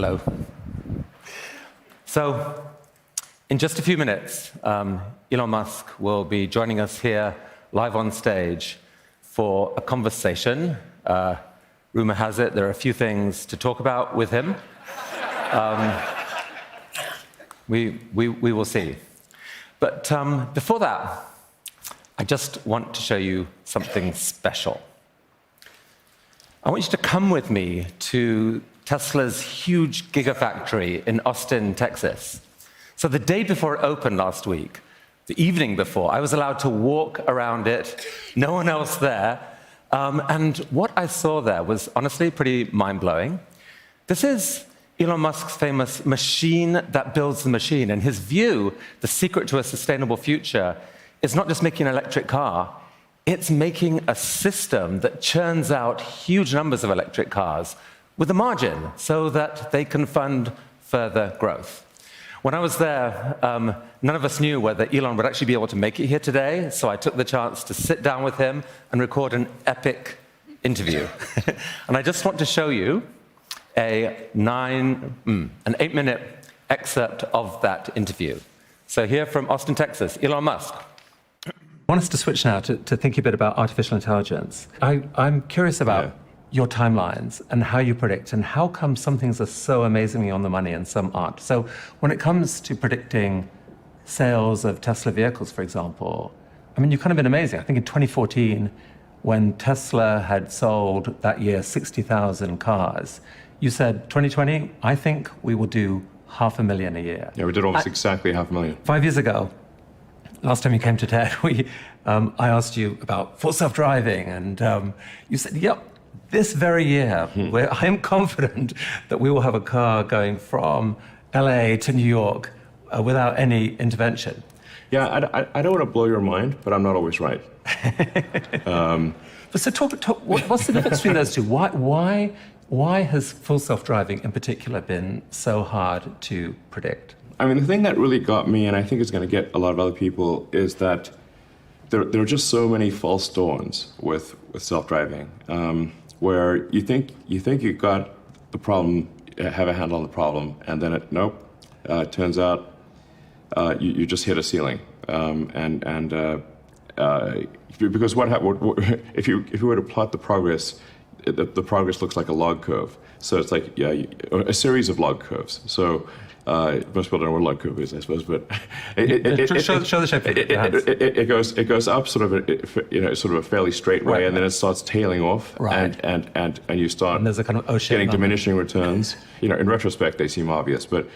Hello. So, in just a few minutes, Elon Musk will be joining us here live on stage for a conversation. Rumor has it there are a few things to talk about with him. We will see. But before that, I just want to show you something special. I want you to come with me to Tesla's huge Gigafactory in Austin, Texas. So the day before it opened last week, the evening before, I was allowed to walk around it, no one else there. And what I saw there was honestly pretty mind-blowing. This is Elon Musk's famous machine that builds the machine. And his view, the secret to a sustainable future, is not just making an electric car, it's making a system that churns out huge numbers of electric cars with a margin so that they can fund further growth. When I was there, none of us knew whether Elon would actually be able to make it here today, so I took the chance to sit down with him and record an epic interview. And I just want to show you an 8-minute excerpt of that interview. So here from Austin, Texas, Elon Musk. I want us to switch now to thinking a bit about artificial intelligence. I'm curious about your timelines and how you predict, and how come some things are so amazingly on the money and some aren't. So when it comes to predicting sales of Tesla vehicles, for example, I mean, you've kind of been amazing. I think in 2014, when Tesla had sold that year 60,000 cars, you said, 2020, I think we will do 500,000 a year. Yeah, we did almost exactly 500,000. 5 years ago, last time you came to TED, I asked you about full self-driving, and you said, yep, this very year, where I am confident that we will have a car going from LA to New York without any intervention. Yeah, I don't want to blow your mind, but I'm not always right. But so what's the difference between those two? Why has full self-driving in particular been so hard to predict? I mean, the thing that really got me, and I think is going to get a lot of other people, is that there are just so many false dawns with self-driving, where you think you got the problem, have a handle on the problem, and then it turns out you just hit a ceiling, because if you were to plot the progress, the progress looks like a log curve. So it's like a series of log curves. So most people don't know what a log curve is, I suppose, but show the shape. It goes up sort of a fairly straight way, and then it starts tailing off, and you start and there's a kind of getting diminishing returns. In retrospect, they seem obvious, but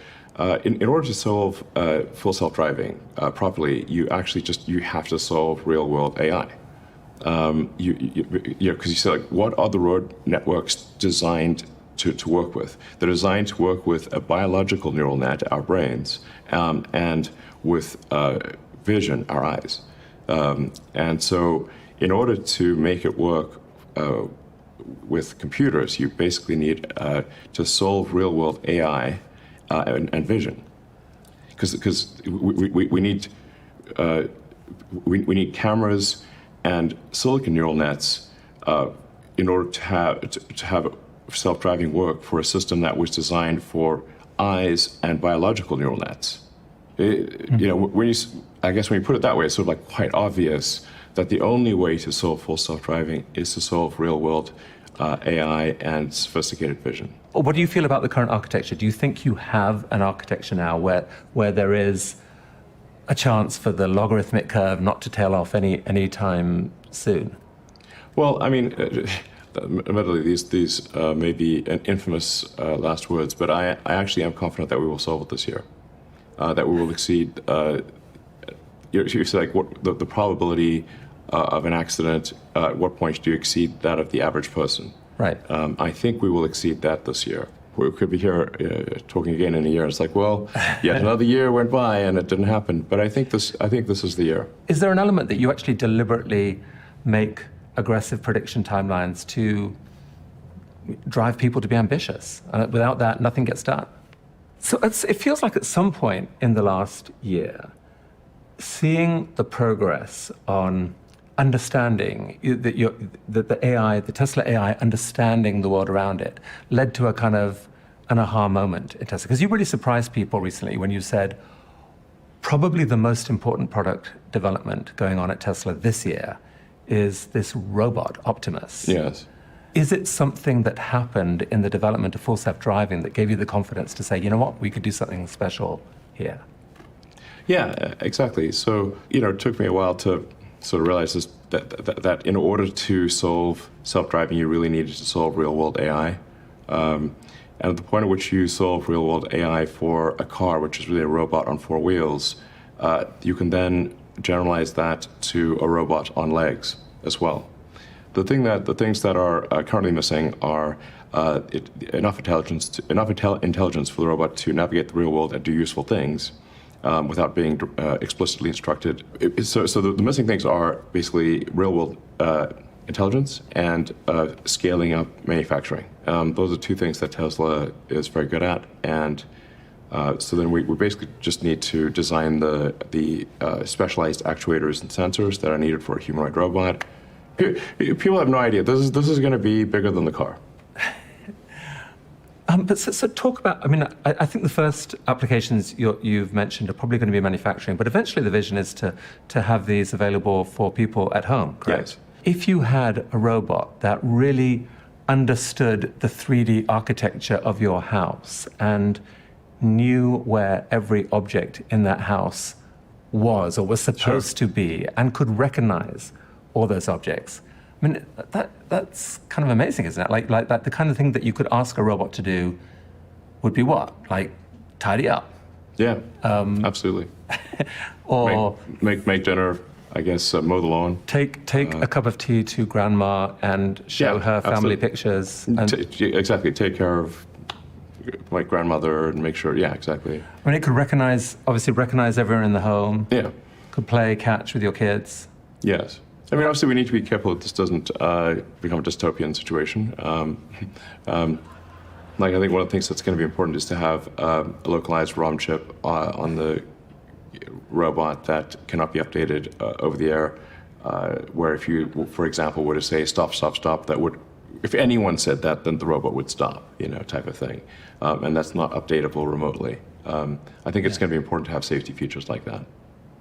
in order to solve full self-driving properly, you have to solve real-world AI. Because you say, like, what are the road networks designed to work with? They're designed to work with a biological neural net, our brains, and with vision, our eyes. And so in order to make it work with computers, you basically need to solve real-world AI and vision. Because we need cameras and silicon neural nets in order to have self-driving work for a system that was designed for eyes and biological neural nets. I guess when you put it that way, it's sort of like quite obvious that the only way to solve full self-driving is to solve real-world AI and sophisticated vision. What do you feel about the current architecture? Do you think you have an architecture now where there is a chance for the logarithmic curve not to tail off any time soon? Well, I mean, admittedly, these may be infamous last words, but I actually am confident that we will solve it this year. That we will exceed. You say, like, what the probability of an accident? At what point do you exceed that of the average person? Right. I think we will exceed that this year. We could be here talking again in a year. It's like, well, yet another year went by and it didn't happen. But I think this is the year. Is there an element that you actually deliberately make aggressive prediction timelines to drive people to be ambitious? Without that, nothing gets done. So it feels like at some point in the last year, seeing the progress on understanding that the AI, the Tesla AI, understanding the world around it, led to a kind of an aha moment in Tesla? Because you really surprised people recently when you said probably the most important product development going on at Tesla this year is this robot, Optimus. Yes. Is it something that happened in the development of full self-driving that gave you the confidence to say, you know what, we could do something special here? Yeah, exactly. So, it took me a while to sort of realize this, that in order to solve self-driving, you really needed to solve real-world AI. And at the point at which you solve real-world AI for a car, which is really a robot on four wheels, you can then generalize that to a robot on legs as well. The things that are currently missing are enough intelligence for the robot to navigate the real world and do useful things without being explicitly instructed. So the missing things are basically real world intelligence and scaling up manufacturing. Those are two things that Tesla is very good at, and so then we basically just need to design the specialized actuators and sensors that are needed for a humanoid robot. People have no idea. This is going to be bigger than the car. But so talk about, I think the first applications you've mentioned are probably going to be manufacturing, but eventually the vision is to have these available for people at home, correct? Yes. If you had a robot that really understood the 3D architecture of your house and knew where every object in that house was or was supposed to be and could recognize all those objects, that's kind of amazing, isn't it? Like the kind of thing that you could ask a robot to do would be what? Like tidy up. Yeah, absolutely. Or make dinner, I guess, mow the lawn. Take a cup of tea to grandma and show her family pictures. And exactly, take care of my grandmother and make sure, yeah, exactly. It could obviously recognize everyone in the home. Yeah. Could play catch with your kids. Yes. Obviously, we need to be careful that this doesn't become a dystopian situation. I think one of the things that's going to be important is to have a localized ROM chip on the robot that cannot be updated over the air, where if you, for example, were to say stop, stop, stop, that would, if anyone said that, then the robot would stop, type of thing. And that's not updatable remotely. I think it's going to be important to have safety features like that.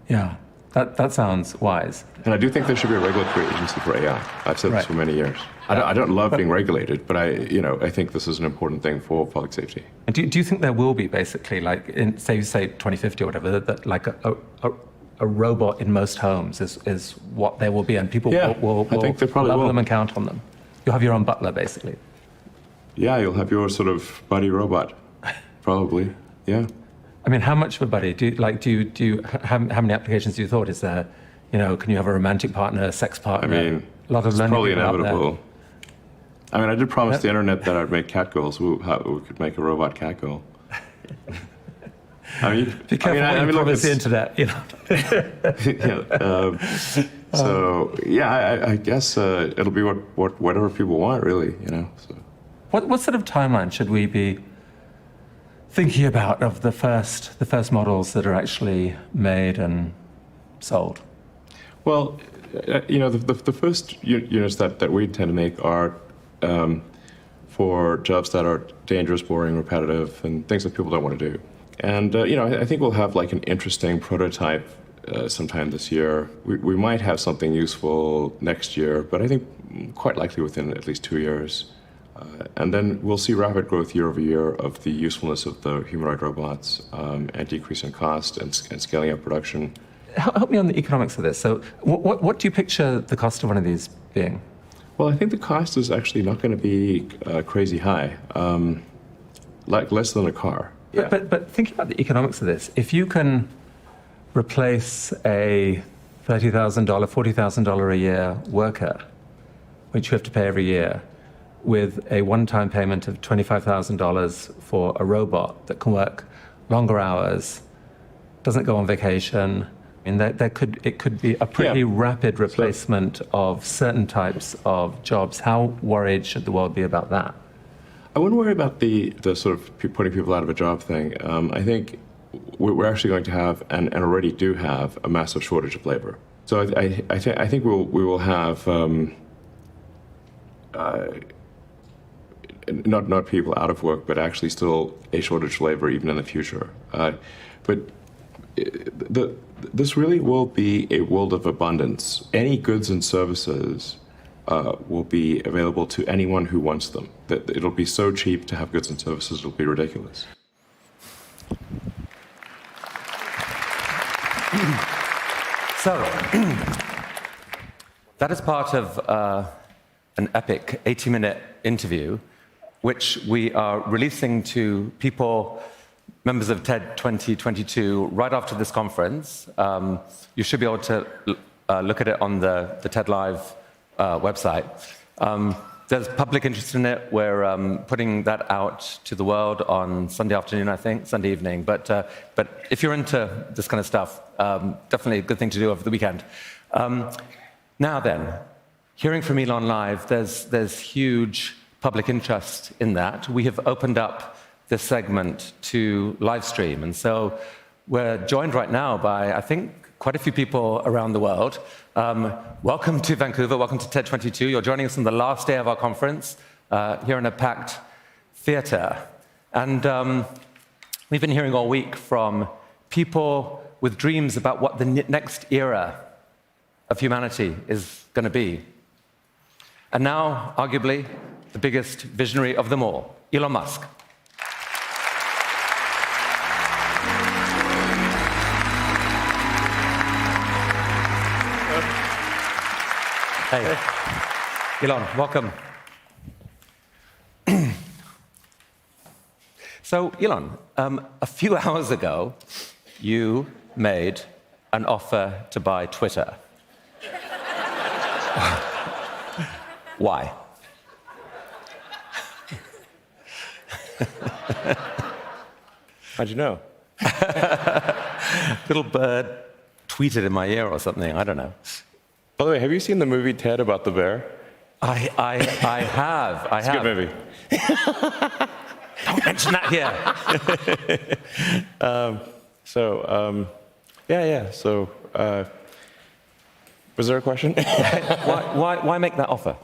Yeah. That sounds wise. And I do think there should be a regulatory agency for AI. I've said this for many years. I don't love being regulated, but I think this is an important thing for public safety. And do you think there will be basically, like in say 2050 or whatever, that like a robot in most homes is what there will be, and people will I think they probably love will. them and count on them. You'll have your own butler, basically. Yeah, you'll have your sort of buddy robot, probably. Yeah. How much of a buddy? How many applications do you thought is there? Can you have a romantic partner, a sex partner? A lot of it's probably people out inevitable. I did promise the internet that I'd make cat girls. We could make a robot cat girl. Be careful what you promise the internet. I guess it'll be whatever people want, really. So. What sort of timeline should we be thinking about of the first models that are actually made and sold? Well, the first units that we tend to make are for jobs that are dangerous, boring, repetitive, and things that people don't want to do. And I think we'll have like an interesting prototype sometime this year. We might have something useful next year, but I think quite likely within at least 2 years. And then we'll see rapid growth year over year of the usefulness of the humanoid robots and decrease in cost and scaling up production. Help me on the economics of this. So what do you picture the cost of one of these being? Well, I think the cost is actually not going to be crazy high, like less than a car. Yeah. But thinking about the economics of this, if you can replace a $30,000, $40,000 a year worker, which you have to pay every year, with a one-time payment of $25,000 for a robot that can work longer hours, doesn't go on vacation. It could be a pretty rapid replacement of certain types of jobs. How worried should the world be about that? I wouldn't worry about the sort of putting people out of a job thing. I think we're actually going to have, and already do have, a massive shortage of labor. So I think we will have not people out of work, but actually still a shortage of labor even in the future. But this really will be a world of abundance. Any goods and services will be available to anyone who wants them. That it'll be so cheap to have goods and services, it'll be ridiculous. So, that is part of an epic 80-minute interview, which we are releasing to people, members of TED2022, right after this conference. You should be able to look at it on the TED Live website. There's public interest in it. We're putting that out to the world on Sunday afternoon, I think, Sunday evening. But if you're into this kind of stuff, definitely a good thing to do over the weekend. Now then, hearing from Elon live, there's huge public interest in that. We have opened up this segment to live stream, and so we're joined right now by, I think, quite a few people around the world. Welcome to Vancouver, welcome to TED22. You're joining us on the last day of our conference here in a packed theater. And we've been hearing all week from people with dreams about what the next era of humanity is going to be. And now, arguably, the biggest visionary of them all, Elon Musk. Hey, Elon, welcome. So, Elon, a few hours ago, you made an offer to buy Twitter. Why? How'd you know? Little bird tweeted in my ear or something, I don't know. By the way, have you seen the movie Ted about the bear? I have. It's a good movie. Don't mention that here. So, was there a question? Why make that offer?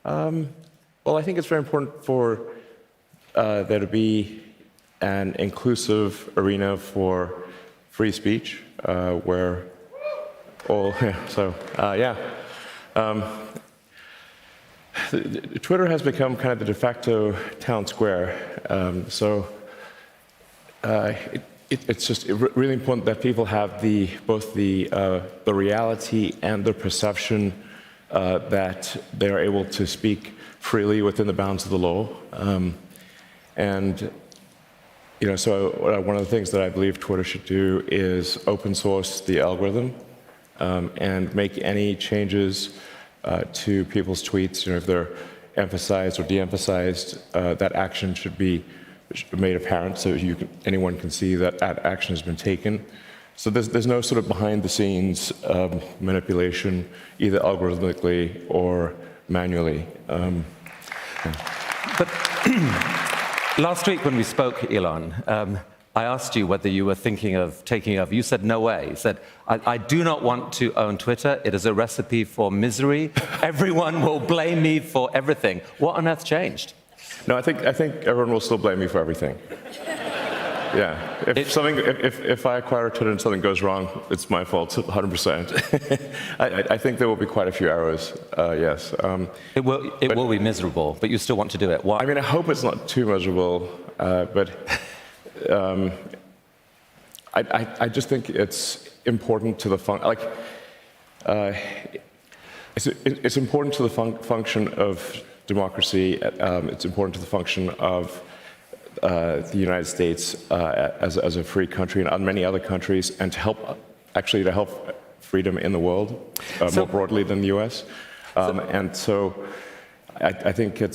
Well, I think it's very important for there to be an inclusive arena for free speech, where all, Twitter has become kind of the de facto town square. It's just really important that people have both the reality and the perception that they are able to speak freely within the bounds of the law. So one of the things that I believe Twitter should do is open source the algorithm and make any changes to people's tweets. If they're emphasized or de-emphasized, that action should be made apparent so anyone can see that action has been taken. So there's no sort of behind-the-scenes manipulation, either algorithmically or manually. But last week when we spoke, Elon, I asked you whether you were thinking of taking over. You said, no way. You said, I do not want to own Twitter. It is a recipe for misery. Everyone will blame me for everything. What on earth changed? No, I think everyone will still blame me for everything. Yeah. If I acquire Twitter and something goes wrong, it's my fault, 100%. I think there will be quite a few errors, yes. It will be miserable, but you still want to do it. Why? I mean, I hope it's not too miserable, but I just think it's important to the it's important to the function of democracy. It's important to the function of the United States as a free country and many other countries, and to help freedom in the world more broadly than the U.S. And so I think I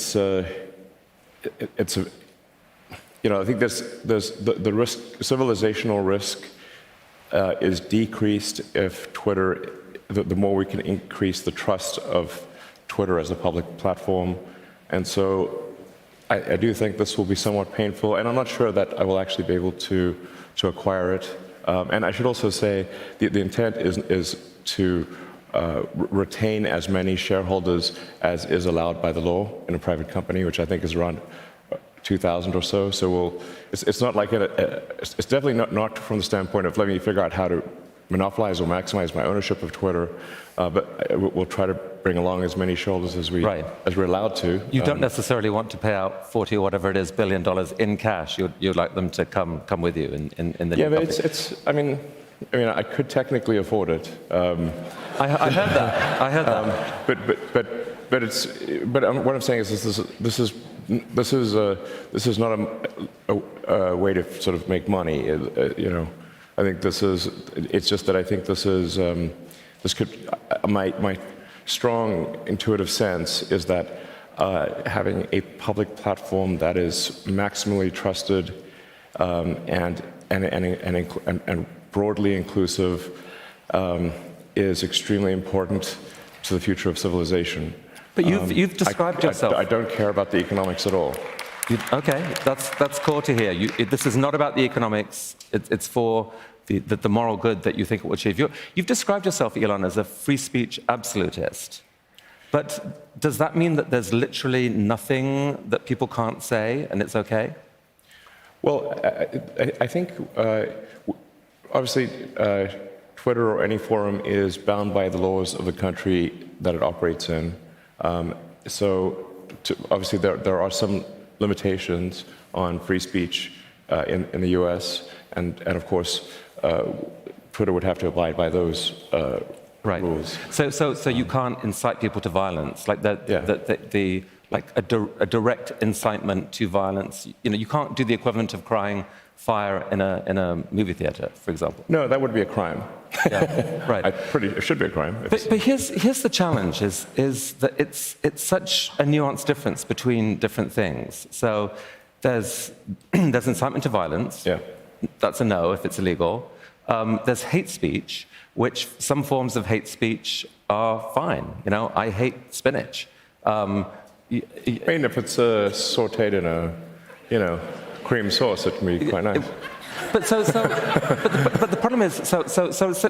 think there's the risk, civilizational risk, is decreased if Twitter, the more we can increase the trust of Twitter as a public platform. And so I do think this will be somewhat painful, and I'm not sure that I will actually be able to acquire it. And I should also say the intent is to retain as many shareholders as is allowed by the law in a private company, which I think is around 2,000 or so. So it's not like it's definitely not from the standpoint of let me figure out how to monopolize or maximize my ownership of Twitter, but we'll try to bring along as many shareholders as we're allowed to. You don't necessarily want to pay out 40 or whatever it is $1 billion in cash. You'd like them to come with you in the yeah, new but company. I mean, I could technically afford it. I heard that. I heard that. But what I'm saying is this is not a way to sort of make money. You know, I think it's just that I think this could my strong intuitive sense is that having a public platform that is maximally trusted and broadly inclusive is extremely important to the future of civilization. But you've described yourself. I don't care about the economics at all. Okay, that's cool to hear. This is not about the economics. It's for the moral good that you think it will achieve. You've described yourself, Elon, as a free speech absolutist. But does that mean that there's literally nothing that people can't say and it's okay? Well, I think obviously Twitter or any forum is bound by the laws of the country that it operates in. Obviously there are some limitations on free speech in the U.S. and of course Twitter would have to abide by those rules. So you can't incite people to violence, like a direct incitement to violence. You know, you can't do the equivalent of crying fire in a movie theater, for example. No, that would be a crime. Yeah, right. It should be a crime. But here's the challenge: is that it's such a nuanced difference between different things. So there's incitement to violence. Yeah. That's a no if it's illegal. There's hate speech, which some forms of hate speech are fine. You know, I hate spinach. I mean, if it's sautéed in a cream sauce, it can be quite nice. But the problem is, so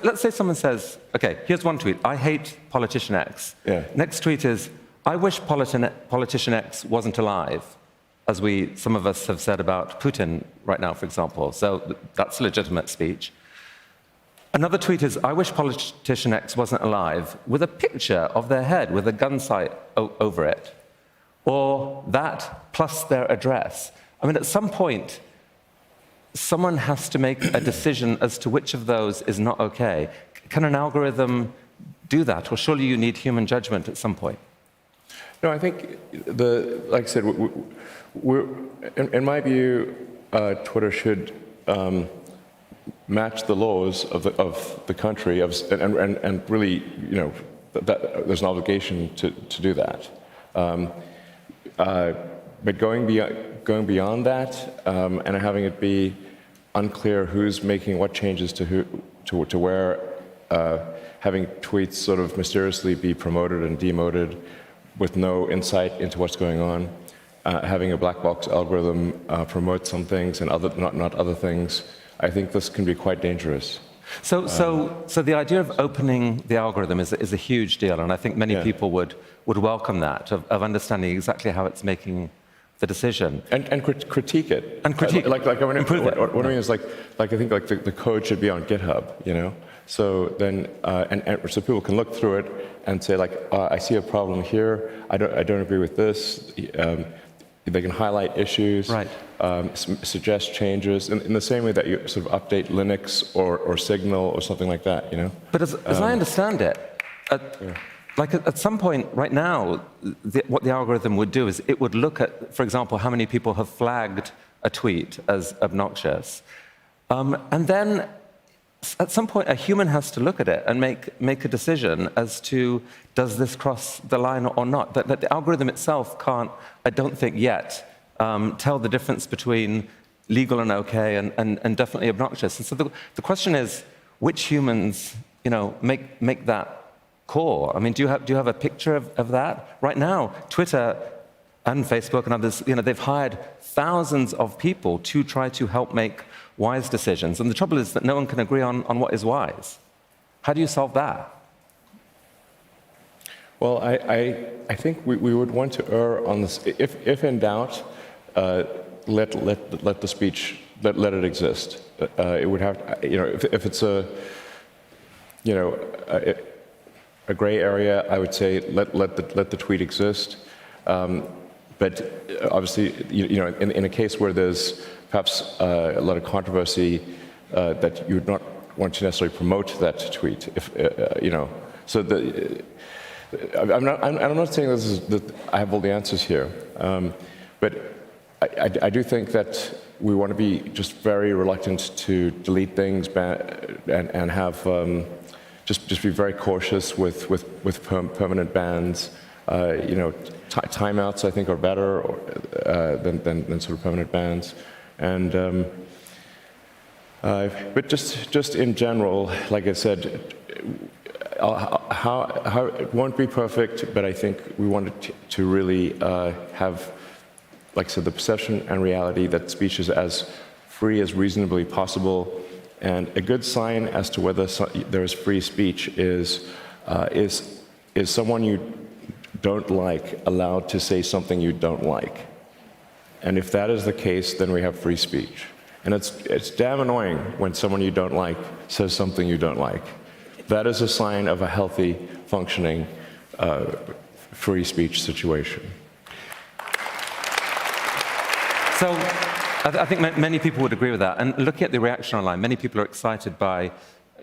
let's say someone says, okay, here's one tweet: I hate politician X. Yeah. Next tweet is, I wish politician X wasn't alive, as some of us have said about Putin right now, for example. So that's legitimate speech. Another tweet is, I wish politician X wasn't alive, with a picture of their head with a gun sight over it. Or that plus their address. I mean, at some point, someone has to make a decision as to which of those is not okay. Can an algorithm do that? Or surely you need human judgment at some point? No, I think, like I said, in my view, Twitter should match the laws of the country, and really, there's an obligation to do that. But going beyond that, and having it be unclear who's making what changes to where, having tweets sort of mysteriously be promoted and demoted with no insight into what's going on, having a black box algorithm promote some things and not other things, I think this can be quite dangerous. So the idea of opening the algorithm is a huge deal, and I think many people would welcome that, of understanding exactly how it's making the decision. And critique it. And critique it. Improve it. What I mean is, I think the code should be on GitHub, So then, so people can look through it and say, I see a problem here. I don't agree with this. They can highlight issues, right. Suggest changes in the same way that you sort of update Linux or Signal or something like that, But as I understand it, at some point right now, what the algorithm would do is it would look at, for example, how many people have flagged a tweet as obnoxious, and then at some point a human has to look at it and make a decision as to does this cross the line or not. That the algorithm itself can't, I don't think yet, tell the difference between legal and okay and definitely obnoxious. And so the question is, which humans, make that call? I mean, do you have a picture of that? Right now, Twitter and Facebook and others, they've hired thousands of people to try to help make wise decisions. And the trouble is that no one can agree on what is wise. How do you solve that? Well, I think we would want to err on this. If in doubt, let the speech, let it exist. It would have, if it's a gray area, I would say let the tweet exist. But obviously, in a case where there's perhaps a lot of controversy, that you would not want to necessarily promote that tweet. So I'm not saying that I have all the answers here, but I do think that we want to be just very reluctant to delete things and have just be very cautious with permanent bans. Timeouts I think are better than sort of permanent bans, and but just in general, like I said, how it won't be perfect, but I think we wanted to really have, like I said, the perception and reality that speech is as free as reasonably possible, and a good sign as to whether there is free speech is someone you don't like allowed to say something you don't like. And if that is the case, then we have free speech. And it's damn annoying when someone you don't like says something you don't like. That is a sign of a healthy, functioning, free speech situation. So I think many people would agree with that. And looking at the reaction online, many people are excited by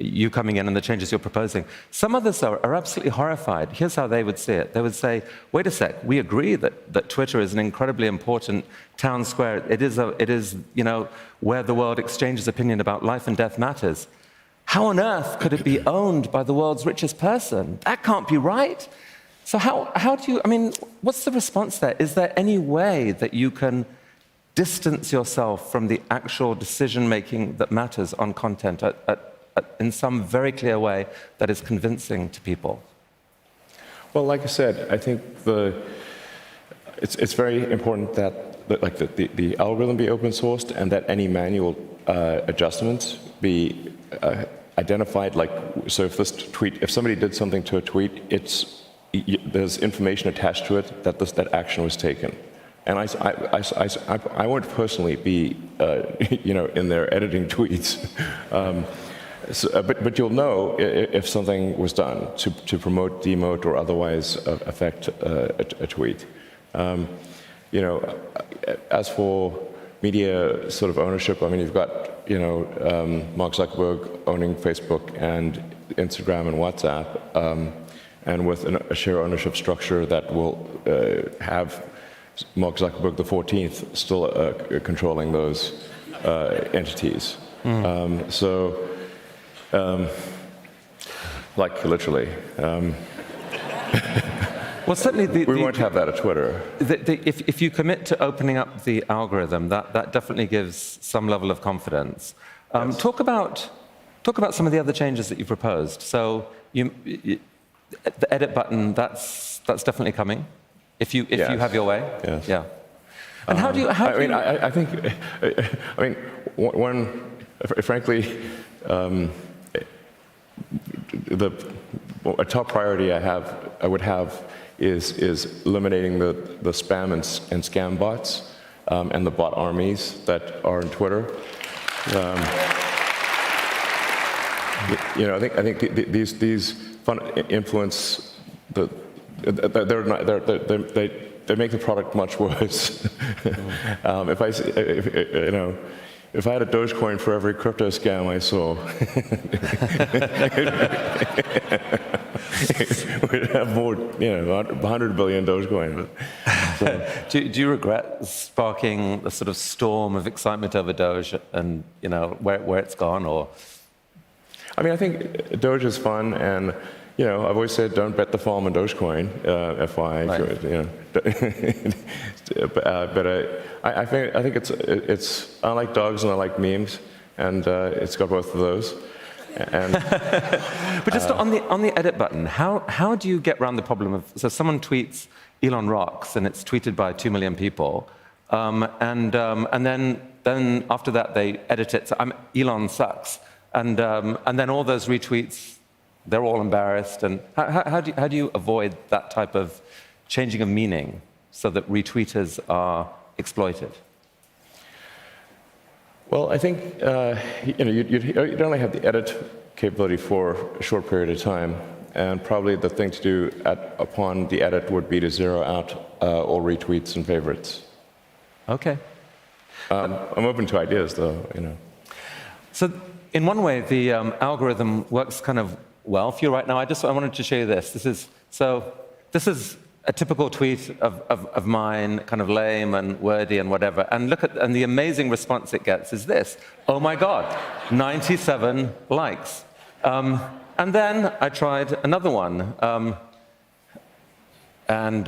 you coming in and the changes you're proposing. Some others are absolutely horrified. Here's how they would see it. They would say, wait a sec, we agree that Twitter is an incredibly important town square. It is where the world exchanges opinion about life and death matters. How on earth could it be owned by the world's richest person? That can't be right. So how do you, what's the response there? Is there any way that you can distance yourself from the actual decision-making that matters on content in some very clear way that is convincing to people? Well, like I said, I think it's very important that the algorithm be open sourced and that any manual adjustments be identified. So if somebody did something to a tweet, there's information attached to it that action was taken. And I won't personally be in there editing tweets. But you'll know if something was done to promote, demote, or otherwise affect a tweet. As for media sort of ownership, you've got Mark Zuckerberg owning Facebook and Instagram and WhatsApp, and with a share ownership structure that will have Mark Zuckerberg the 14th still controlling those entities. Literally. Well, certainly we won't have that at Twitter. If you commit to opening up the algorithm, that definitely gives some level of confidence. Yes. Talk about some of the other changes that you proposed. So the edit button, that's definitely coming. If you have your way. Yes. Yeah. And how do you? I think. Frankly. A top priority I would have is eliminating the spam and scam bots and the bot armies that are on Twitter. I think these influence they make the product much worse. If I had a Dogecoin for every crypto scam I saw, we'd have more, 100 billion Dogecoin. So. Do you regret sparking a sort of storm of excitement over Doge and, where it's gone, or? I think Doge is fun, and, I've always said don't bet the farm on Dogecoin, FYI. Right. But I think it's I like dogs and I like memes, and it's got both of those. And but just on the edit button, how do you get around the problem of, so someone tweets Elon rocks and it's tweeted by 2 million people, and then after that they edit it. So Elon sucks, and then all those retweets they're all embarrassed. And how do you avoid that type of changing of meaning so that retweeters are exploited? Well, I think you'd only have the edit capability for a short period of time, and probably the thing to do upon the edit would be to zero out all retweets and favorites. Okay. I'm open to ideas, though. So in one way, the algorithm works kind of well for you right now. I wanted to show you this. This is a typical tweet of mine, kind of lame and wordy and whatever. And the amazing response it gets is this. Oh my God, 97 likes. And then I tried another one. And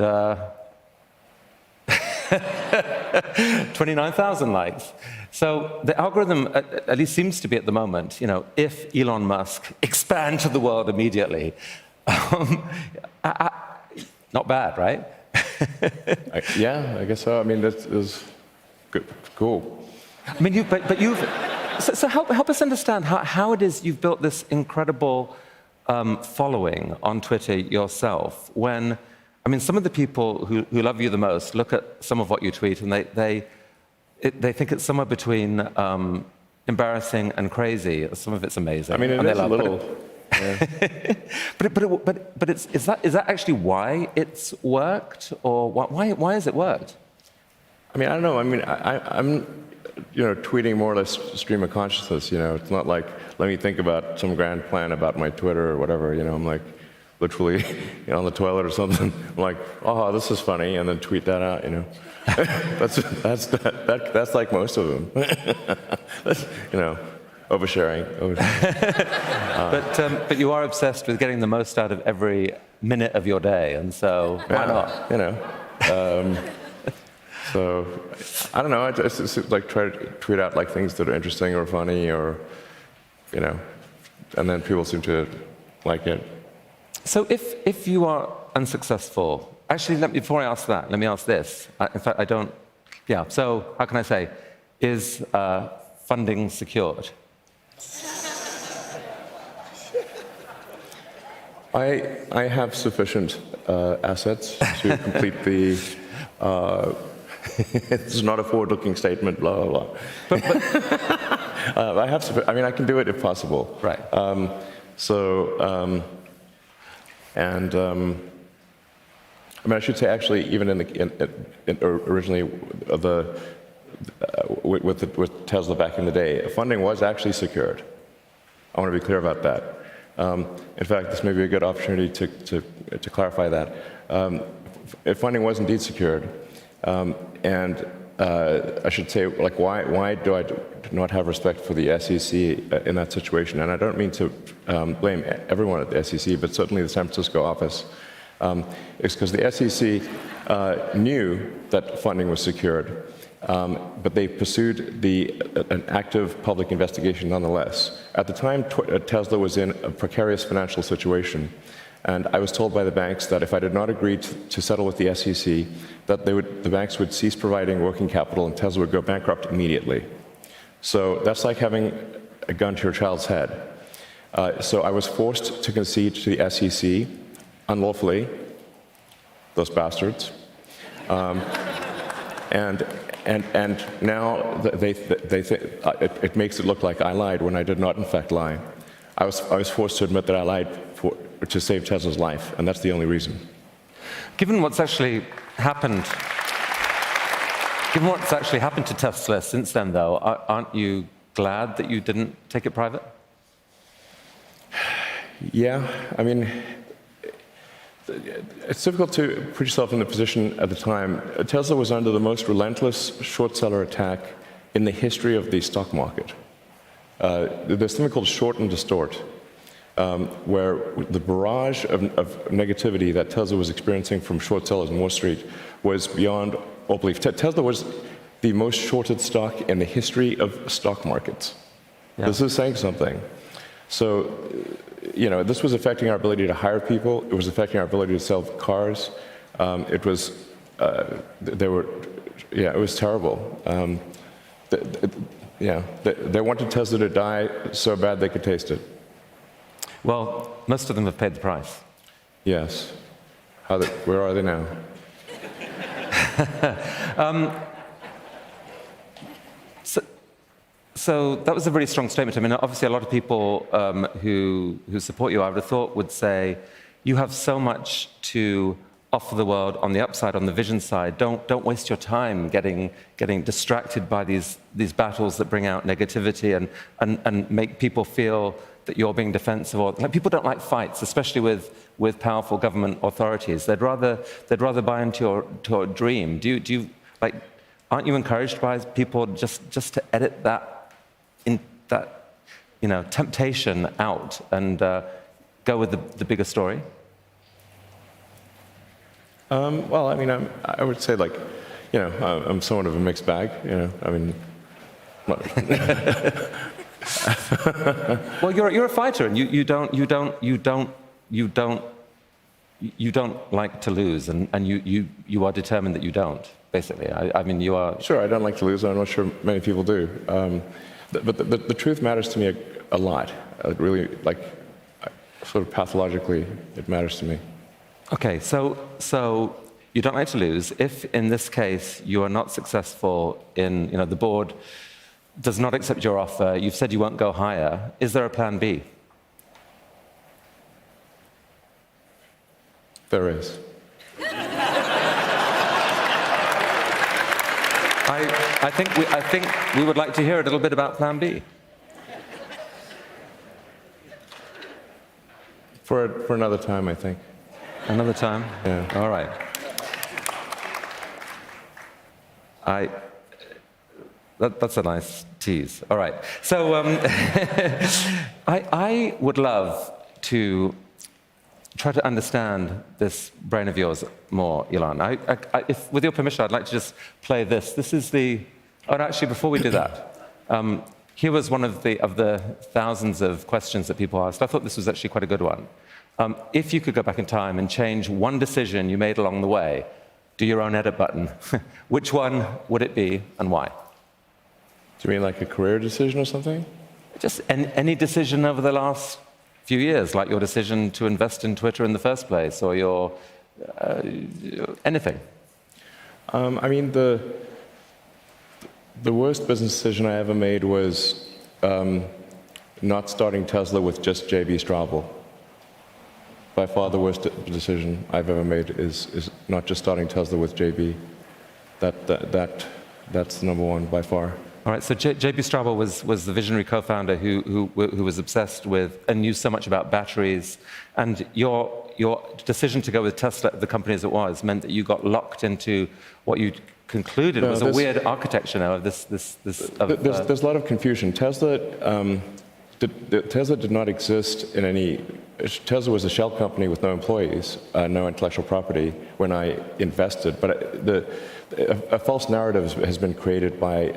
29,000 likes. So the algorithm at least seems to be at the moment, if Elon Musk expand to the world immediately. Not bad, right? Yeah, I guess so. I mean, that is good, cool. I mean, but you've. So help us understand how it is you've built this incredible following on Twitter yourself. When, I mean, some of the people who love you the most look at some of what you tweet and they think it's somewhere between embarrassing and crazy. Some of it's amazing. I mean, it is a little. Yeah. but is that actually why it's worked, or why has it worked? I mean, I don't know. I mean, I'm tweeting more or less stream of consciousness. It's not like let me think about some grand plan about my Twitter or whatever. I'm like literally on the toilet or something. I'm like, oh, this is funny, and then tweet that out. That's like most of them. Oversharing. But you are obsessed with getting the most out of every minute of your day, and so why not? So I don't know. I just like try to tweet out like things that are interesting or funny, or and then people seem to like it. So if you are unsuccessful, actually, before I ask that, let me ask this. In fact, I don't. Yeah. So how can I say? Is funding secured? I have sufficient assets to complete the. This is not a forward-looking statement. Blah blah blah. But I have. I mean, I can do it if possible. Right. I mean, I should say actually, even originally with Tesla back in the day, funding was actually secured. I want to be clear about that. In fact, this may be a good opportunity to clarify that. Funding was indeed secured, and I should say, like, why do I not have respect for the SEC in that situation? And I don't mean to blame everyone at the SEC, but certainly the San Francisco office. It's because the SEC knew that funding was secured, but they pursued an active public investigation nonetheless. At the time, Tesla was in a precarious financial situation, and I was told by the banks that if I did not agree to settle with the SEC, that the banks would cease providing working capital and Tesla would go bankrupt immediately. So that's like having a gun to your child's head. So I was forced to concede to the SEC unlawfully, those bastards. And now it makes it look like I lied when I did not in fact lie. I was forced to admit that I lied to save Tesla's life, and that's the only reason. Given what's actually happened to Tesla since then, though, aren't you glad that you didn't take it private? Yeah, I mean, it's difficult to put yourself in the position at the time. Tesla was under the most relentless short seller attack in the history of the stock market. There's something called short and distort, where the barrage of negativity that Tesla was experiencing from short sellers on Wall Street was beyond all belief. Tesla was the most shorted stock in the history of stock markets. Yeah. This is saying something. So, this was affecting our ability to hire people. It was affecting our ability to sell cars. It was terrible. They wanted Tesla to die so bad they could taste it. Well, most of them have paid the price. Yes. Where are they now? So that was a really strong statement. I mean, obviously, a lot of people who support you, I would have thought, would say, you have so much to offer the world on the upside, on the vision side. Don't waste your time getting distracted by these battles that bring out negativity and make people feel that you're being defensive. Or like, people don't like fights, especially with powerful government authorities. They'd rather buy into your dream. Do you like? Aren't you encouraged by people just to edit that temptation out and go with the bigger story? Well, I mean, I would say, like, I'm somewhat of a mixed bag. I mean. Well, you're a fighter, and you don't like to lose, and you are determined that you don't. Basically, I mean, you are. Sure, I don't like to lose. I'm not sure many people do. But the truth matters to me a lot. Really, like, sort of pathologically, it matters to me. Okay, so you don't like to lose. If, in this case, you are not successful in, the board does not accept your offer, you've said you won't go higher, is there a plan B? There is. I think we would like to hear a little bit about plan B. For another time, I think. Another time? Yeah. All right. That's a nice tease. All right. So I would love to try to understand this brain of yours more, Elon. If, with your permission, I'd like to just play this. This is the... Oh, actually, before we do that, here was one of the thousands of questions that people asked. I thought this was actually quite a good one. If you could go back in time and change one decision you made along the way, do your own edit button, which one would it be and why? Do you mean like a career decision or something? Just any decision over the last few years, like your decision to invest in Twitter in the first place, or your anything. I mean, the worst business decision I ever made was not starting Tesla with just J.B. Straubel. By far the worst decision I've ever made is not just starting Tesla with J.B. That's the number one by far. All right, so J.B. Straubel was the visionary co-founder who was obsessed with and knew so much about batteries. And your decision to go with Tesla, the company as it was, meant that you got locked into what you concluded was a weird architecture now of this. There's a lot of confusion. Tesla did not exist in any. Tesla was a shell company with no employees, no intellectual property when I invested. But a false narrative has been created by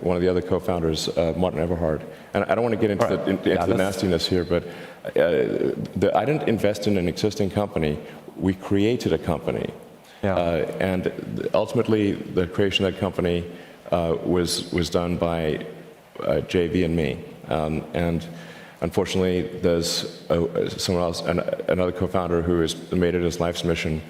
one of the other co-founders, Martin Eberhard. And I don't want to get into the nastiness here, but I didn't invest in an existing company. We created a company. Yeah. And ultimately, the creation of that company was done by JV and me. And unfortunately, there's someone else, another co-founder, who has made it his life's mission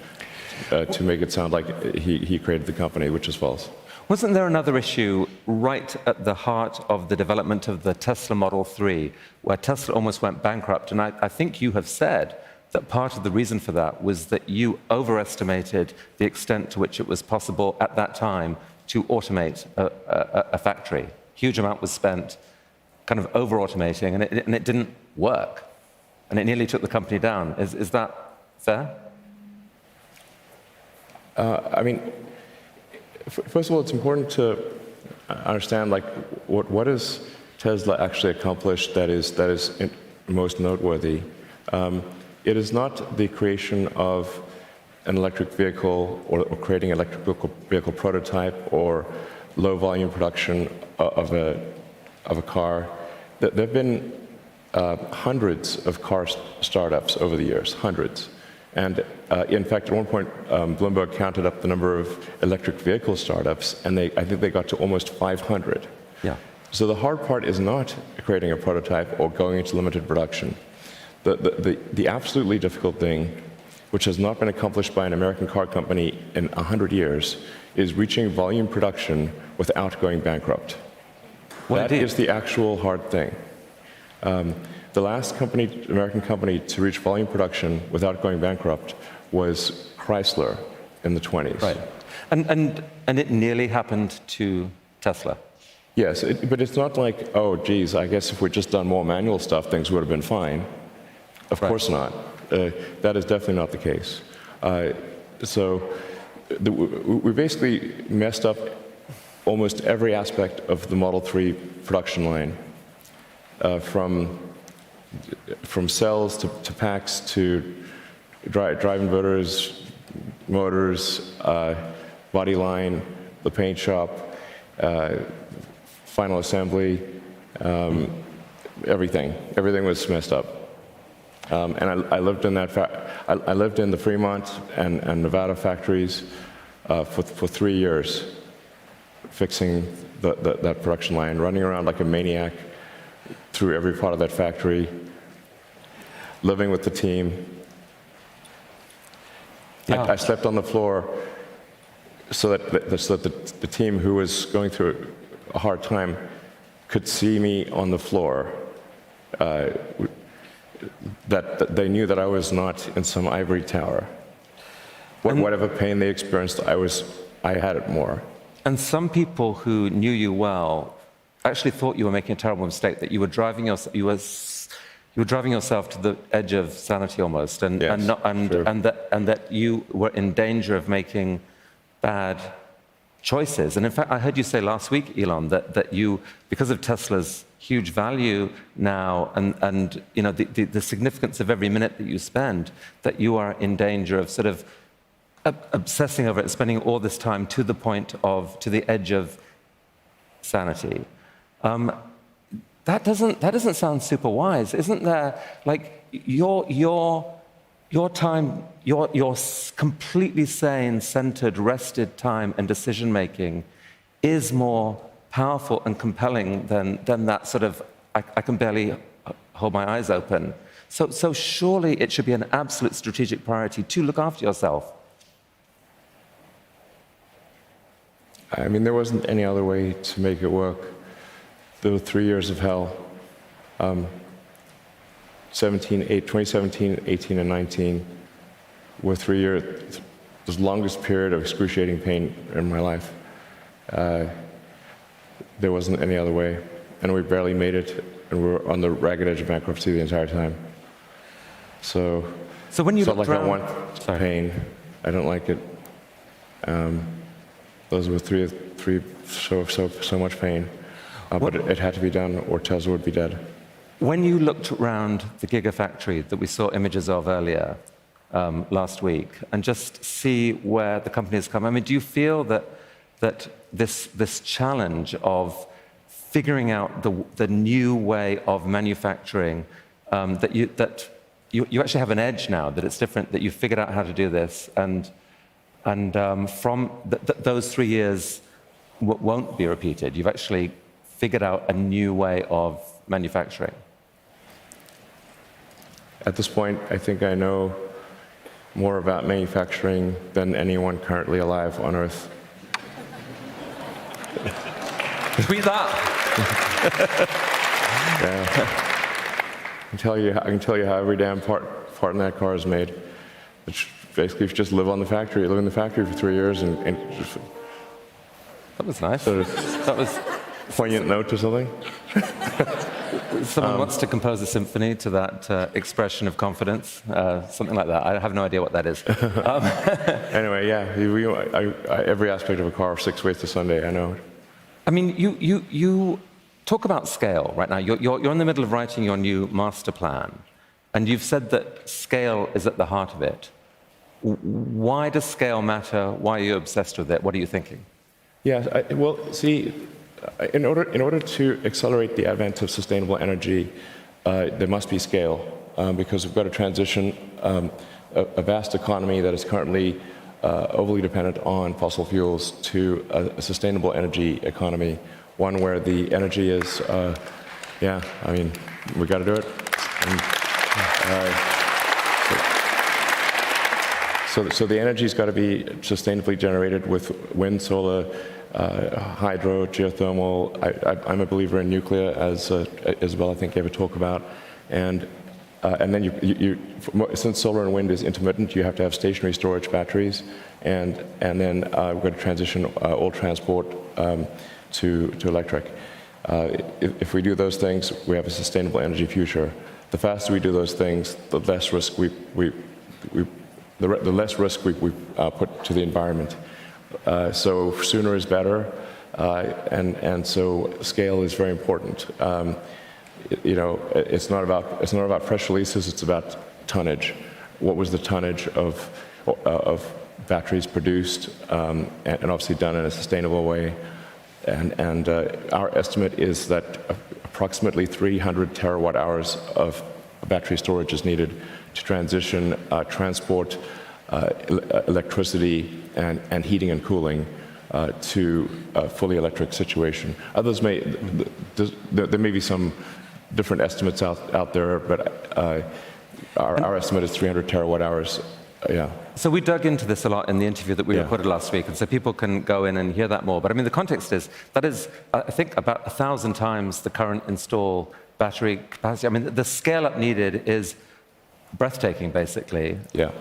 to make it sound like he created the company, which is false. Wasn't there another issue right at the heart of the development of the Tesla Model 3, where Tesla almost went bankrupt? And I think you have said that part of the reason for that was that you overestimated the extent to which it was possible at that time to automate a factory. Huge amount was spent kind of over-automating, and it didn't work. And it nearly took the company down. Is that fair? I mean, first of all, it's important to understand, like, what has Tesla actually accomplished that is most noteworthy. It is not the creation of an electric vehicle or creating an electric vehicle prototype or low-volume production of a car. There have been hundreds of car startups over the years, hundreds. And in fact, at one point, Bloomberg counted up the number of electric vehicle startups, and I think they got to almost 500. Yeah. So the hard part is not creating a prototype or going into limited production. The absolutely difficult thing, which has not been accomplished by an American car company in 100 years, is reaching volume production without going bankrupt. That is the actual hard thing. The last American company to reach volume production without going bankrupt was Chrysler in the 20s. Right. And it nearly happened to Tesla. Yes, but it's not like, oh, geez, I guess if we'd just done more manual stuff, things would have been fine. Of course not. That is definitely not the case. We basically messed up almost every aspect of the Model 3 production line, from cells to packs to drive inverters, motors, body line, the paint shop, final assembly, everything. Everything was messed up. And I lived in I lived in the Fremont and Nevada factories for 3 years, fixing that production line, running around like a maniac through every part of that factory, living with the team. Yeah. I slept on the floor so that the team who was going through a hard time could see me on the floor, that they knew that I was not in some ivory tower. Whatever pain they experienced, I had it more. And some people who knew you well actually thought you were making a terrible mistake, that you were driving yourself to the edge of sanity almost, and that you were in danger of making bad choices. And in fact, I heard you say last week, Elon, that you, because of Tesla's huge value now and you know the significance of every minute that you spend, that you are in danger of sort of obsessing over it, spending all this time to the edge of sanity. That doesn't sound super wise, isn't there? Like your time, your completely sane, centered, rested time and decision making is more powerful and compelling than that sort of I can barely hold my eyes open. So surely it should be an absolute strategic priority to look after yourself. I mean, there wasn't any other way to make it work. There were 3 years of hell. 2017, 18, and 19 were 3 years, the longest period of excruciating pain in my life. There wasn't any other way. And we barely made it, and we were on the ragged edge of bankruptcy the entire time. So when you it's not looked like around, I want pain. I don't like it. Those were so much pain. But it had to be done, or Tesla would be dead. When you looked around the Gigafactory that we saw images of earlier last week, and just see where the company has come, I mean, do you feel that this challenge of figuring out the new way of manufacturing, that you actually have an edge now, that it's different, that you've figured out how to do this, and from those 3 years won't be repeated. You've actually figured out a new way of manufacturing. At this point, I think I know more about manufacturing than anyone currently alive on Earth. Tweet that. Yeah. I can tell you how every damn part in that car is made. It's basically, if you just live in the factory for 3 years and just, That was nice. That was poignant note or something. Someone wants to compose a symphony to that expression of confidence, something like that. I have no idea what that is. Anyway, yeah, every aspect of a car, 6 ways to Sunday, I know. I mean, you talk about scale right now. You're in the middle of writing your new master plan, and you've said that scale is at the heart of it. Why does scale matter? Why are you obsessed with it? What are you thinking? Yeah, well, see, in order to accelerate the advent of sustainable energy, there must be scale, because we've got to transition a vast economy that is currently overly dependent on fossil fuels to a sustainable energy economy, one where the energy is, I mean, we got to do it. And So the energy's got to be sustainably generated with wind, solar, hydro, geothermal. I'm a believer in nuclear, as Isabel, I think, gave a talk about. And then since solar and wind is intermittent, you have to have stationary storage batteries. And then we've got to transition all transport to electric. If we do those things, we have a sustainable energy future. The faster we do those things, the less risk we put to the environment. So sooner is better, and so scale is very important. It's not about press releases. It's about tonnage. What was the tonnage of batteries produced, and obviously done in a sustainable way? And our estimate is that approximately 300 terawatt hours of battery storage is needed to transition transport, electricity, and heating and cooling to a fully electric situation. There may be some different estimates out there, but our estimate is 300 terawatt hours. Yeah. So we dug into this a lot in the interview that we recorded last week, and so people can go in and hear that more. But I mean, the context is, that is, I think, about 1,000 times the current installed battery capacity. I mean, the scale-up needed is breathtaking, basically. Yeah.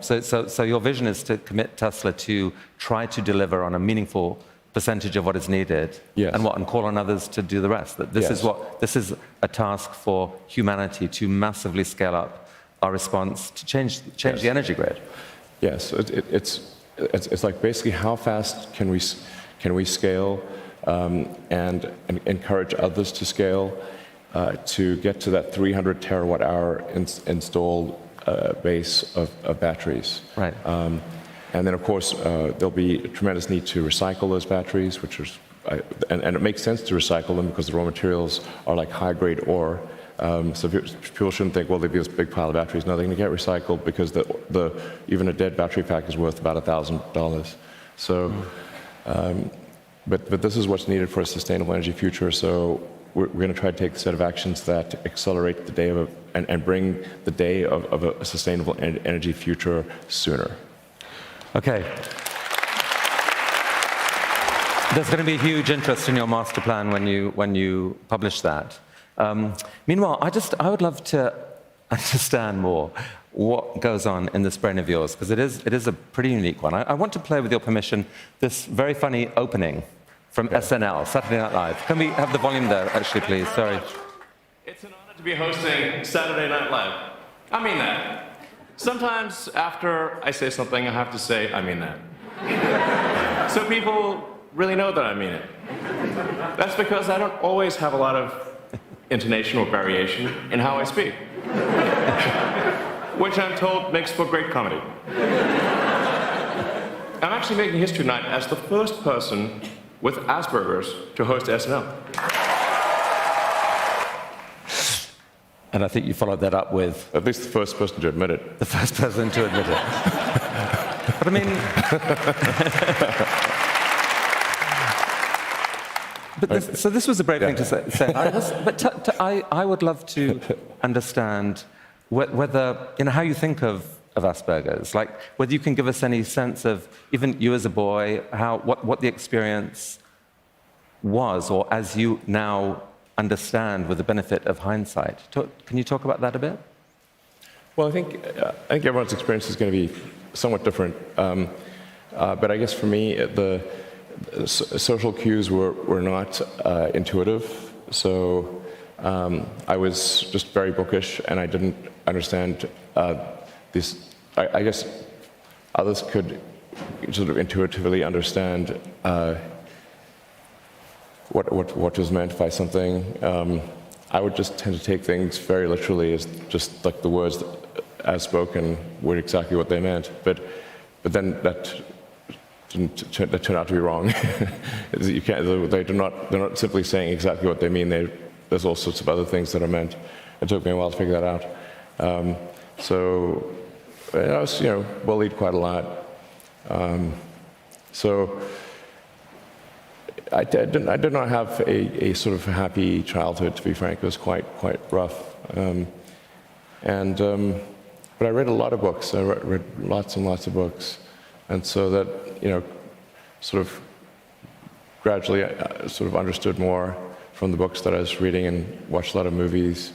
So your vision is to commit Tesla to try to deliver on a meaningful percentage of what is needed, yes, and call on others to do the rest. That this is a task for humanity to massively scale up our response to change the energy grid. Yes, it's like basically how fast can we scale and encourage others to scale to get to that 300 terawatt hour installed base of batteries. Right. And then, of course, there'll be a tremendous need to recycle those batteries, and it makes sense to recycle them because the raw materials are like high-grade ore. So people shouldn't think, well, there'd be this big pile of batteries. No, they're going to get recycled because even a dead battery pack is worth about $1,000. So, but this is what's needed for a sustainable energy future. So we're going to try to take a set of actions that accelerate the day and bring the day of a sustainable energy future sooner. Okay. There's going to be huge interest in your master plan when you publish that. Meanwhile, I would love to understand more what goes on in this brain of yours, because it is a pretty unique one. I want to play, with your permission, this very funny opening from SNL, Saturday Night Live. Can we have the volume there, actually, please? Sorry. It's an honor to be hosting Saturday Night Live. I mean that. Sometimes after I say something, I have to say, I mean that. So people really know that I mean it. That's because I don't always have a lot of intonation or variation in how I speak, which I'm told makes for great comedy. I'm actually making history tonight as the first person with Asperger's to host SNL. And I think you followed that up with... At least the first person to admit it. The first person to admit it. But I mean... So this was a brave thing to say. I would love to understand whether, how you think of Asperger's, like whether you can give us any sense of, even you as a boy, what the experience was, or as you now understand with the benefit of hindsight. Can you talk about that a bit? Well, I think everyone's experience is going to be somewhat different. But I guess for me, the social cues were not intuitive. So I was just very bookish, and I didn't understand this. I guess others could sort of intuitively understand what was meant by something. I would just tend to take things very literally, as just like the words as spoken were exactly what they meant. But then that turned out to be wrong. You can't. They're not simply saying exactly what they mean. There's all sorts of other things that are meant. It took me a while to figure that out. So I was, bullied quite a lot. So I did not have a sort of happy childhood, to be frank. It was quite rough. But I read a lot of books. I read lots and lots of books. And so that, sort of gradually I sort of understood more from the books that I was reading and watched a lot of movies.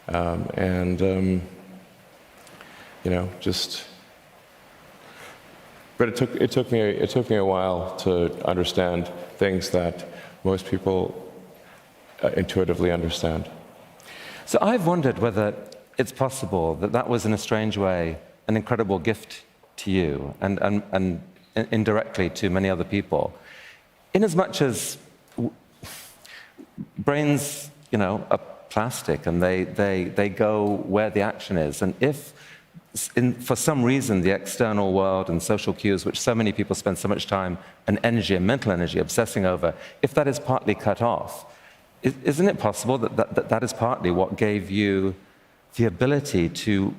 But it took me a while to understand things that most people intuitively understand. So I've wondered whether it's possible that that was, in a strange way, an incredible gift to you and indirectly to many other people. In as much as brains, are plastic and they go where the action is. And if, for some reason, the external world and social cues, which so many people spend so much time and energy and mental energy obsessing over, if that is partly cut off, isn't it possible that is partly what gave you the ability to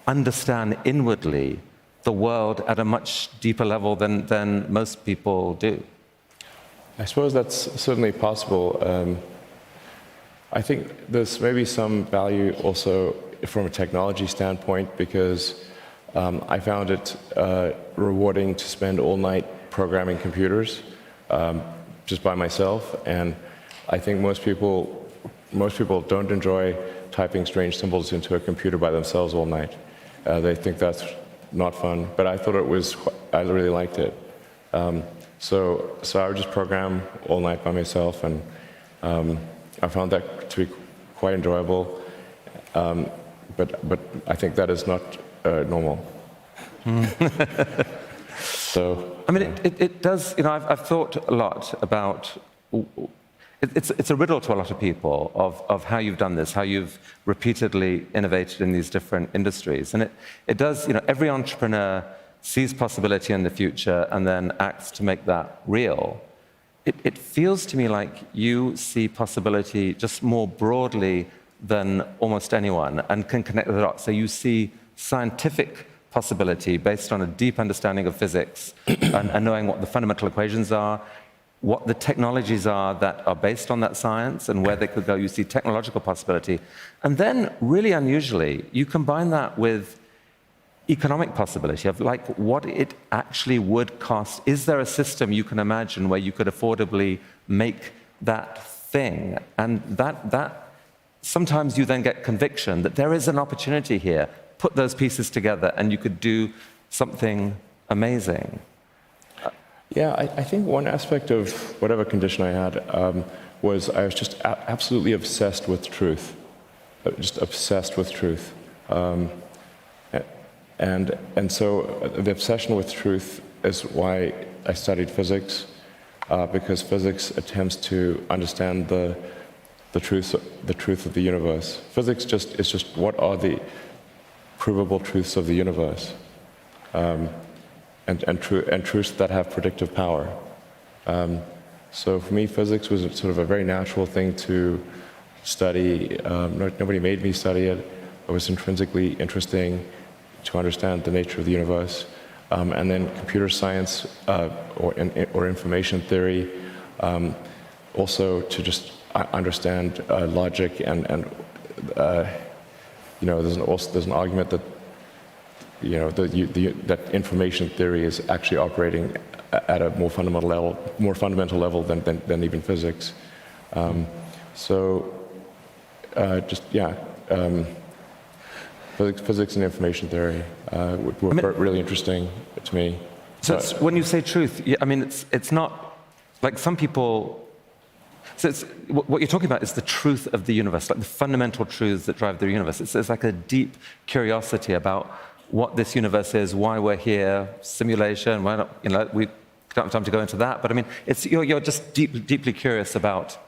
understand inwardly the world at a much deeper level than most people do? I suppose that's certainly possible. I think there's maybe some value also from a technology standpoint, because I found it rewarding to spend all night programming computers just by myself, and I think most people don't enjoy typing strange symbols into a computer by themselves all night. They think that's not fun, but I thought I really liked it. So I would just program all night by myself, and I found that to be quite enjoyable. But I think that is not normal. So I mean, it does. I've thought a lot about. It's a riddle to a lot of people of how you've done this, how you've repeatedly innovated in these different industries, and it does. Every entrepreneur sees possibility in the future and then acts to make that real. It feels to me like you see possibility just more broadly than almost anyone and can connect the dots. So you see scientific possibility based on a deep understanding of physics and knowing what the fundamental equations are, what the technologies are that are based on that science and where they could go. You see technological possibility. And then, really unusually, you combine that with economic possibility of like what it actually would cost. Is there a system you can imagine where you could affordably make that thing? And that sometimes you then get conviction that there is an opportunity here. Put those pieces together and you could do something amazing. yeah, I think one aspect of whatever condition I had was I was just absolutely obsessed with truth, just obsessed with truth. And so the obsession with truth is why I studied physics, because physics attempts to understand the truth of the universe. Physics is just what are the provable truths of the universe, and truths that have predictive power. So for me, physics was sort of a very natural thing to study. Nobody made me study it. It was intrinsically interesting to understand the nature of the universe. And then computer science or information theory, also to just understand logic and there's an argument that that information theory is actually operating at a more fundamental level than even physics. Physics and information theory were really interesting to me. So when you say truth, it's not like some people. So what you're talking about is the truth of the universe, like the fundamental truths that drive the universe. It's like a deep curiosity about what this universe is, why we're here, simulation. Why not? We don't have time to go into that. But you're just deeply curious about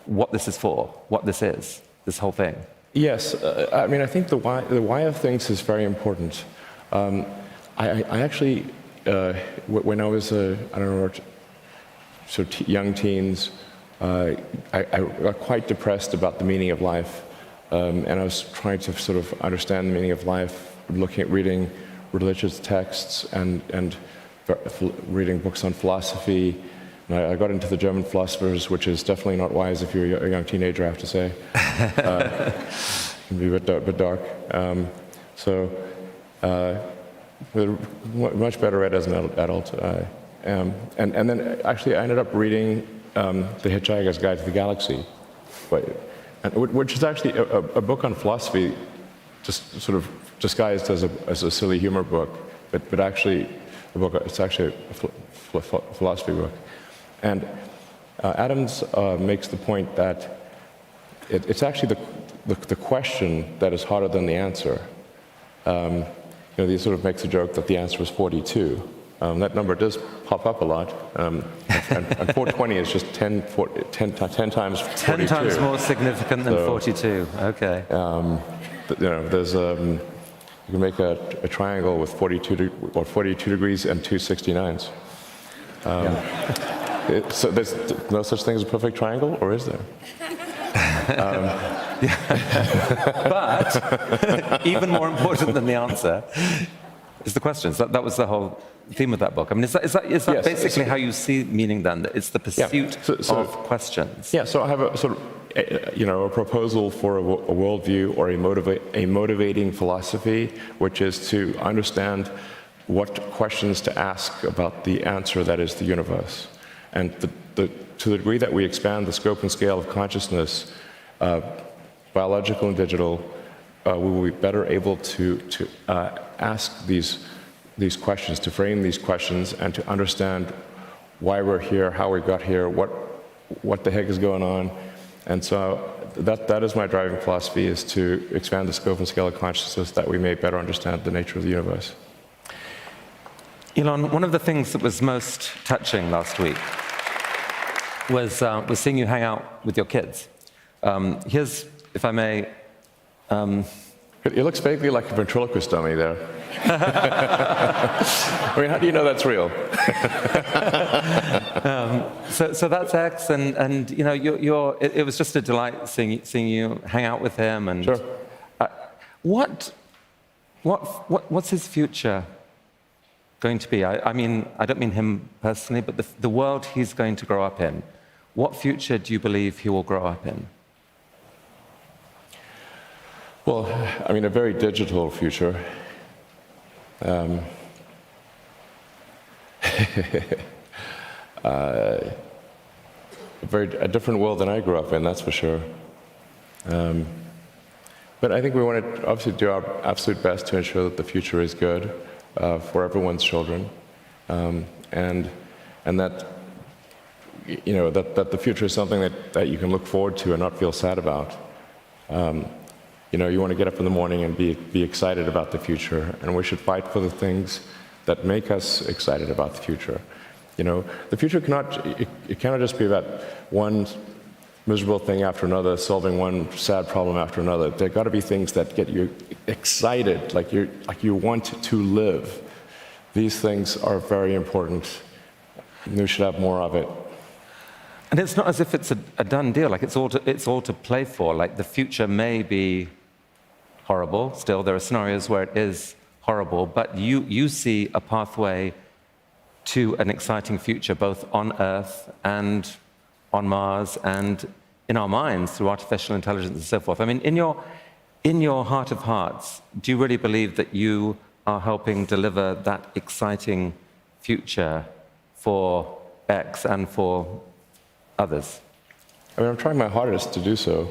what this is for, what this is, this whole thing. Yes, I think the why of things is very important. I actually, when I was young teens, I got quite depressed about the meaning of life, and I was trying to sort of understand the meaning of life, reading religious texts and reading books on philosophy, I got into the German philosophers, which is definitely not wise if you're a young teenager, I have to say. It can be a bit dark. Much better read as an adult. And then actually I ended up reading The Hitchhiker's Guide to the Galaxy, which is actually a book on philosophy, just sort of disguised as a silly humor book, but actually it's actually a philosophy book. And Adams makes the point that it's actually the question that is harder than the answer. He sort of makes a joke that the answer was 42. That number does pop up a lot, and 420 is just 10 times 42. 10 times more significant than 42. Okay. There's you can make a triangle with 42 degrees and two 69s. So there's no such thing as a perfect triangle, or is there? But even more important than the answer is the questions. That was the whole theme of that book. I mean, is that Yes, basically how you see meaning then? That it's the pursuit so of questions. Yeah. So I have a sort of a proposal for a worldview or a motivating philosophy, which is to understand what questions to ask about the answer that is the universe, and to the degree that we expand the scope and scale of consciousness, biological and digital, we will be better able to ask these questions, to frame these questions, and to understand why we're here, how we got here, what the heck is going on. And so that is my driving philosophy, is to expand the scope and scale of consciousness that we may better understand the nature of the universe. Elon, one of the things that was most touching last week was seeing you hang out with your kids. Here's, if I may... It looks vaguely like a ventriloquist dummy there. I mean, how do you know that's real? So that's X, and it was just a delight seeing you hang out with him. And sure. What's his future going to be? I mean, I don't mean him personally, but the world he's going to grow up in. What future do you believe he will grow up in? Well, I mean, a very digital future. A different world than I grew up in, that's for sure. But I think we want to obviously do our absolute best to ensure that the future is good for everyone's children, and that that the future is something that you can look forward to and not feel sad about. You want to get up in the morning and be excited about the future, and we should fight for the things that make us excited about the future. The future cannot just be about one miserable thing after another, solving one sad problem after another. There got to be things that get you excited, like you want to live. These things are very important, and we should have more of it. And it's not as if it's a done deal. Like it's all to play for. Like the future may be horrible. Still, there are scenarios where it is horrible, but you see a pathway to an exciting future, both on Earth and on Mars, and in our minds through artificial intelligence and so forth. I mean, in your heart of hearts, do you really believe that you are helping deliver that exciting future for X and for others? I mean, I'm trying my hardest to do so.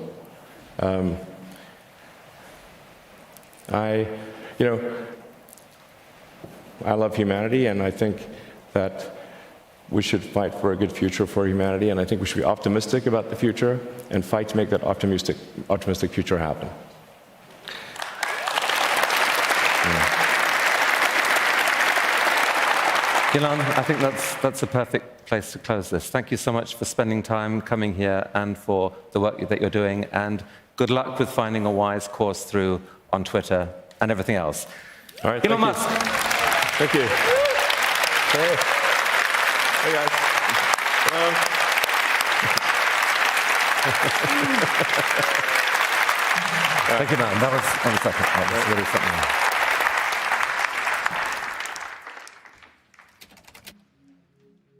I love humanity, and I think that we should fight for a good future for humanity, and I think we should be optimistic about the future and fight to make that optimistic future happen. Elon, I think that's a perfect place to close this. Thank you so much for spending time coming here and for the work that you're doing, and good luck with finding a wise course through on Twitter and everything else. All right, Elon Musk. Thank you. Hey. Hey, guys. Hello. Thank you, man. That was really something.